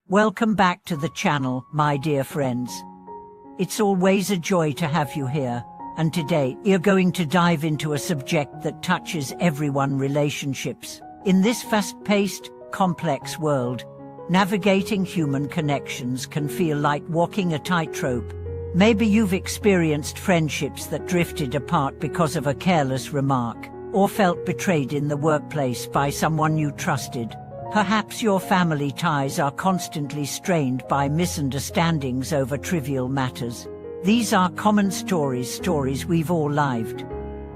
Welcome back to the channel, my dear friends. It's always a joy to have you here, and today we're going to dive into a subject that touches everyone: relationships. In this fast-paced, complex world, navigating human connections can feel like walking a tightrope. Maybe you've experienced friendships that drifted apart because of a careless remark, or felt betrayed in the workplace by someone you trusted. Perhaps your family ties are constantly strained by misunderstandings over trivial matters. These are common stories we've all lived.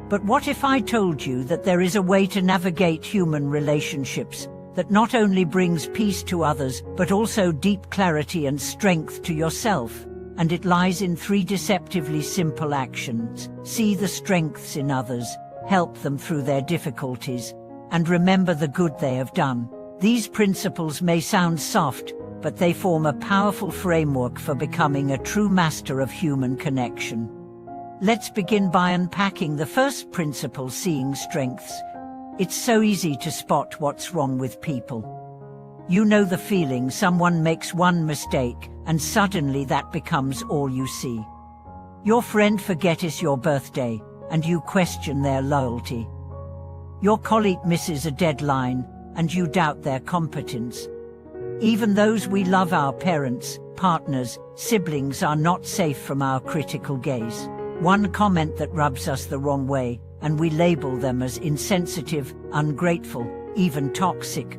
But what if I told you that there is a way to navigate human relationships that not only brings peace to others, but also deep clarity and strength to yourself? And it lies in 3 deceptively simple actions. See the strengths in others, help them through their difficulties, and remember the good they have done. These principles may sound soft, but they form a powerful framework for becoming a true master of human connection. Let's begin by unpacking the first principle: seeing strengths. It's so easy to spot what's wrong with people. You know the feeling: someone makes one mistake, and suddenly that becomes all you see. Your friend forgets your birthday, and you question their loyalty. Your colleague misses a deadline, and you doubt their competence. Even those we love, our parents, partners, siblings, are not safe from our critical gaze. One comment that rubs us the wrong way, and we label them as insensitive, ungrateful, even toxic.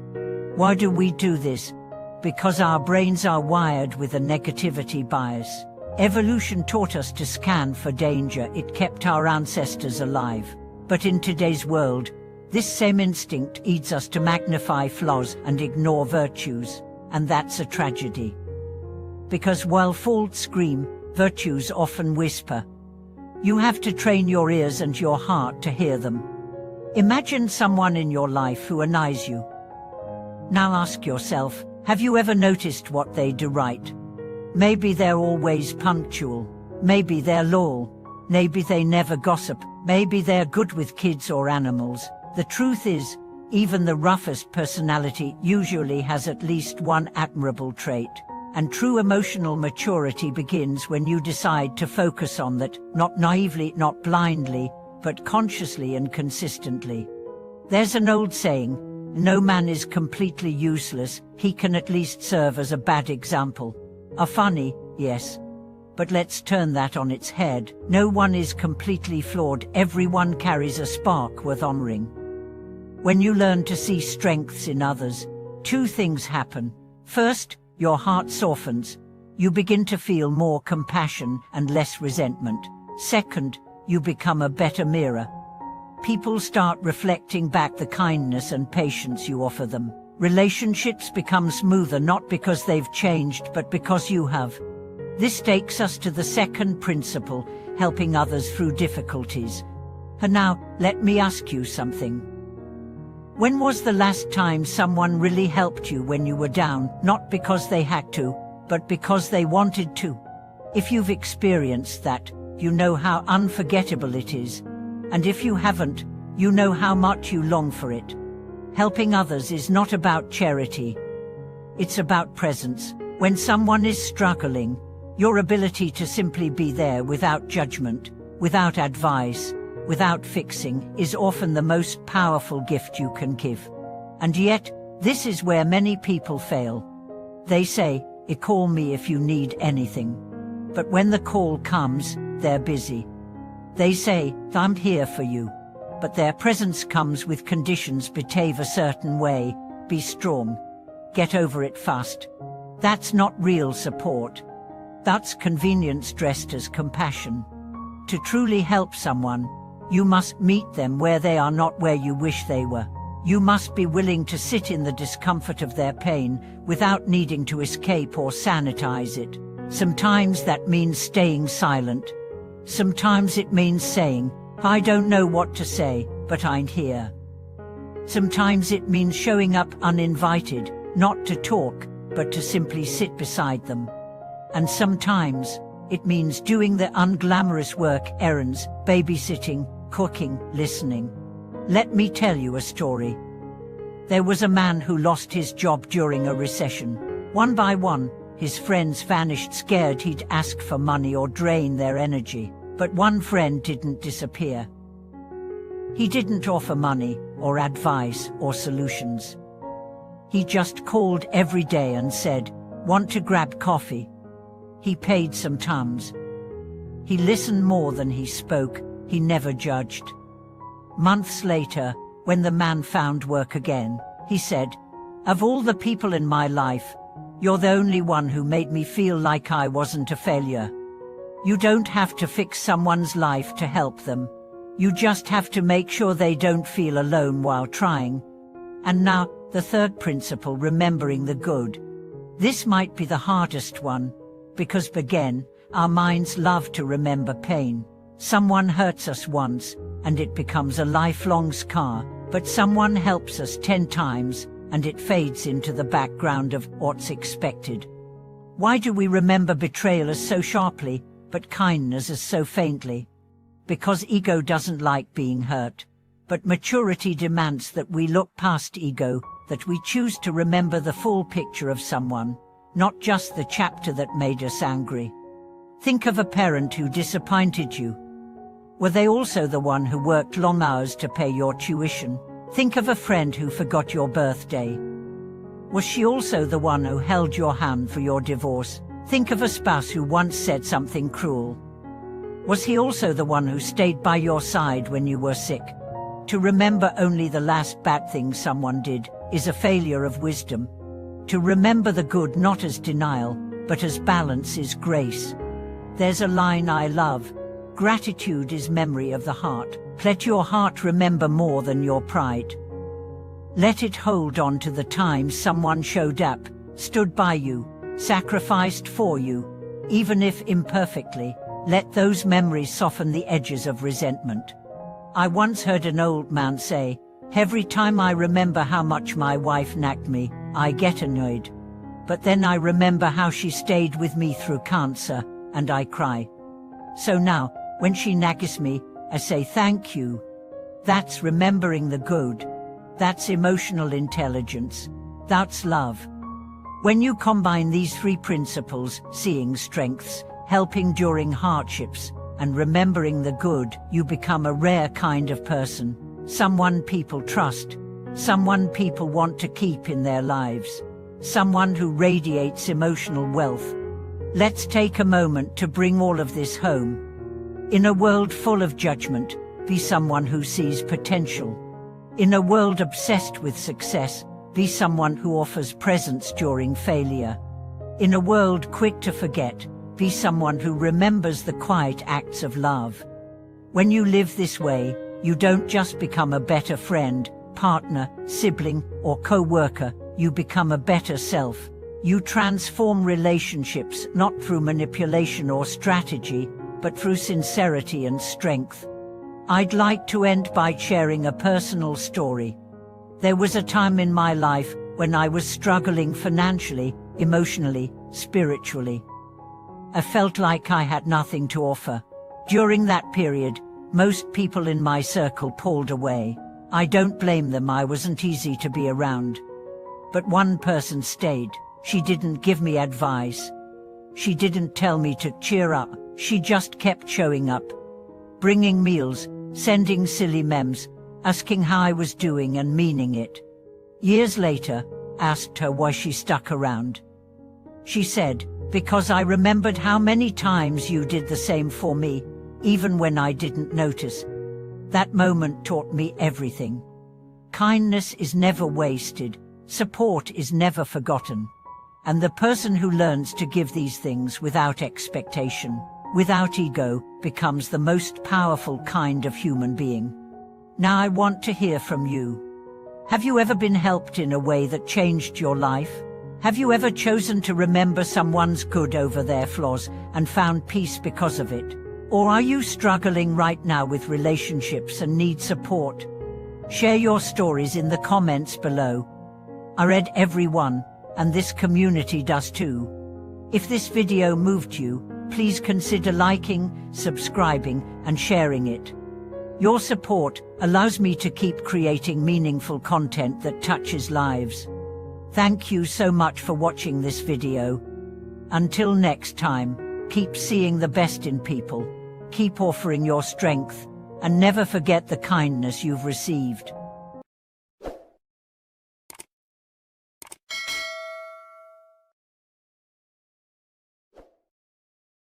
Why do we do this? Because our brains are wired with a negativity bias. Evolution taught us to scan for danger. It kept our ancestors alive. But in today's world, this same instinct leads us to magnify flaws and ignore virtues, and that's a tragedy. Because while faults scream, virtues often whisper. You have to train your ears and your heart to hear them. Imagine someone in your life who annoys you. Now ask yourself, have you ever noticed what they do right? Maybe they're always punctual. Maybe they're loyal. Maybe they never gossip. Maybe they're good with kids or animals. The truth is, even the roughest personality usually has at least one admirable trait. And true emotional maturity begins when you decide to focus on that, not naively, not blindly, but consciously and consistently. There's an old saying, no man is completely useless, he can at least serve as a bad example. A funny, yes. But let's turn that on its head. No one is completely flawed, everyone carries a spark worth honoring. When you learn to see strengths in others, 2 things happen. First, your heart softens. You begin to feel more compassion and less resentment. Second, you become a better mirror. People start reflecting back the kindness and patience you offer them. Relationships become smoother, not because they've changed, but because you have. This takes us to the second principle, helping others through difficulties. And now, let me ask you something. When was the last time someone really helped you when you were down, not because they had to, but because they wanted to? If you've experienced that, you know how unforgettable it is. And if you haven't, you know how much you long for it. Helping others is not about charity. It's about presence. When someone is struggling, your ability to simply be there without judgment, without advice, without fixing, is often the most powerful gift you can give. And yet, this is where many people fail. They say, call me if you need anything. But when the call comes, they're busy. They say, I'm here for you. But their presence comes with conditions: behave a certain way, be strong, get over it fast. That's not real support. That's convenience dressed as compassion. To truly help someone, you must meet them where they are, not where you wish they were. You must be willing to sit in the discomfort of their pain without needing to escape or sanitize it. Sometimes that means staying silent. Sometimes it means saying, I don't know what to say, but I'm here. Sometimes it means showing up uninvited, not to talk, but to simply sit beside them. And sometimes it means doing the unglamorous work: errands, babysitting, cooking, listening. Let me tell you a story. There was a man who lost his job during a recession. One by one, his friends vanished, scared he'd ask for money or drain their energy. But one friend didn't disappear. He didn't offer money or advice or solutions. He just called every day and said, "Want to grab coffee?" He paid some times. He listened more than he spoke. He never judged. Months later, when the man found work again, he said, "Of all the people in my life, you're the only one who made me feel like I wasn't a failure." You don't have to fix someone's life to help them. You just have to make sure they don't feel alone while trying. And now, the third principle, remembering the good. This might be the hardest one, because again, our minds love to remember pain. Someone hurts us once, and it becomes a lifelong scar, but someone helps us 10 times, and it fades into the background of what's expected. Why do we remember betrayal as so sharply, but kindness as so faintly? Because ego doesn't like being hurt. But maturity demands that we look past ego, that we choose to remember the full picture of someone, not just the chapter that made us angry. Think of a parent who disappointed you. Were they also the one who worked long hours to pay your tuition? Think of a friend who forgot your birthday. Was she also the one who held your hand for your divorce? Think of a spouse who once said something cruel. Was he also the one who stayed by your side when you were sick? To remember only the last bad thing someone did is a failure of wisdom. To remember the good not as denial, but as balance is grace. There's a line I love. Gratitude is memory of the heart. Let your heart remember more than your pride. Let it hold on to the times someone showed up, stood by you, sacrificed for you, even if imperfectly. Let those memories soften the edges of resentment. I once heard an old man say, "Every time I remember how much my wife nagged me, I get annoyed. But then I remember how she stayed with me through cancer, and I cry. So now, when she nags me, I say thank you." That's remembering the good. That's emotional intelligence. That's love. When you combine these 3 principles, seeing strengths, helping during hardships, and remembering the good, you become a rare kind of person. Someone people trust. Someone people want to keep in their lives. Someone who radiates emotional wealth. Let's take a moment to bring all of this home. In a world full of judgment, be someone who sees potential. In a world obsessed with success, be someone who offers presence during failure. In a world quick to forget, be someone who remembers the quiet acts of love. When you live this way, you don't just become a better friend, partner, sibling, or co-worker, you become a better self. You transform relationships not through manipulation or strategy, but through sincerity and strength. I'd like to end by sharing a personal story. There was a time in my life when I was struggling financially, emotionally, spiritually. I felt like I had nothing to offer. During that period, most people in my circle pulled away. I don't blame them, I wasn't easy to be around. But one person stayed. She didn't give me advice. She didn't tell me to cheer up. She just kept showing up. Bringing meals, sending silly memes, asking how I was doing and meaning it. Years later, I asked her why she stuck around. She said, "Because I remembered how many times you did the same for me, even when I didn't notice." That moment taught me everything. Kindness is never wasted, support is never forgotten. And the person who learns to give these things without expectation, without ego, becomes the most powerful kind of human being. Now I want to hear from you. Have you ever been helped in a way that changed your life? Have you ever chosen to remember someone's good over their flaws and found peace because of it? Or are you struggling right now with relationships and need support? Share your stories in the comments below. I read every one, and this community does too. If this video moved you, please consider liking, subscribing, and sharing it. Your support allows me to keep creating meaningful content that touches lives. Thank you so much for watching this video. Until next time, keep seeing the best in people, keep offering your strength, and never forget the kindness you've received.